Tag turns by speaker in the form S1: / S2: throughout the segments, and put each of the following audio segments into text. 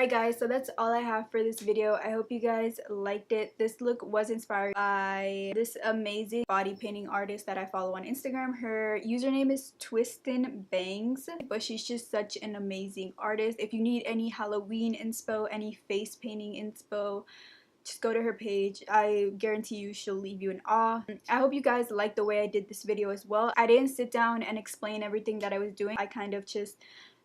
S1: Alright guys, so that's all I have for this video. I hope you guys liked it. This look was inspired by this amazing body painting artist that I follow on Instagram. Her username is Twistin Bangs, but she's just such an amazing artist. If you need any Halloween inspo, any face painting inspo, just go to her page. I guarantee you she'll leave you in awe. I hope you guys like the way I did this video as well. I didn't sit down and explain everything that I was doing. I kind of just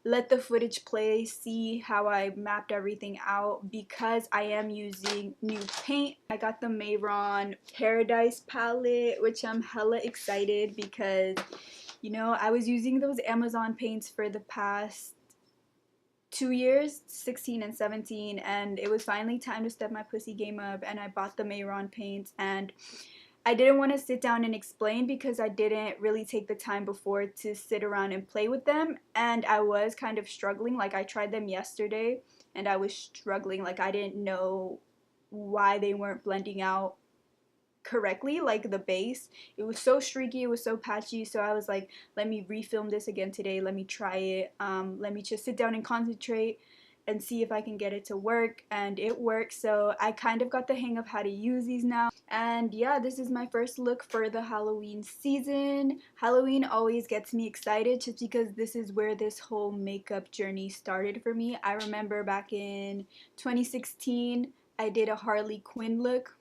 S1: let the footage play, see how I mapped everything out, because I am using new paint. I got the Mehron Paradise palette, which I'm hella excited because, you know, I was using those Amazon paints for the past 2 years, 16 and 17, and it was finally time to step my pussy game up, and I bought the Mehron paints. And I didn't want to sit down and explain because I didn't really take the time before to sit around and play with them, and I was kind of struggling. Like, I tried them yesterday and I was struggling. Like, I didn't know why they weren't blending out correctly, like the base. It was so streaky, it was so patchy, so I was like, let me refilm this again today, let me try it, let me just sit down and concentrate and see if I can get it to work. And it works, so I kind of got the hang of how to use these now. And yeah, this is my first look for the Halloween season. Halloween always gets me excited just because this is where this whole makeup journey started for me. I remember back in 2016 I did a Harley Quinn look,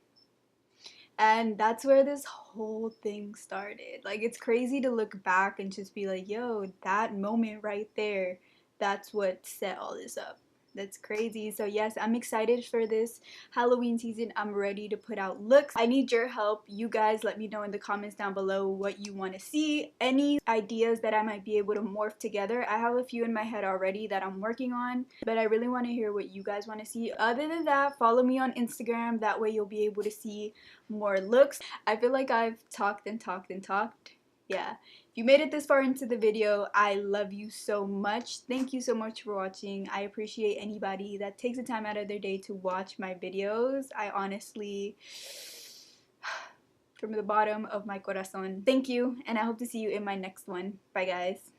S1: and that's where this whole thing started. Like, it's crazy to look back and just be like, yo, that moment right there, that's what set all this up. That's crazy. So yes, I'm excited for this Halloween season. I'm ready to put out looks. I need your help. You guys let me know in the comments down below what you want to see. Any ideas that I might be able to morph together. I have a few in my head already that I'm working on, but I really want to hear what you guys want to see. Other than that, follow me on Instagram. That way you'll be able to see more looks. I feel like I've talked and talked and talked. Yeah. If you made it this far into the video, I love you so much. Thank you so much for watching. I appreciate anybody that takes the time out of their day to watch my videos. I honestly, from the bottom of my corazon, thank you, and I hope to see you in my next one. Bye guys.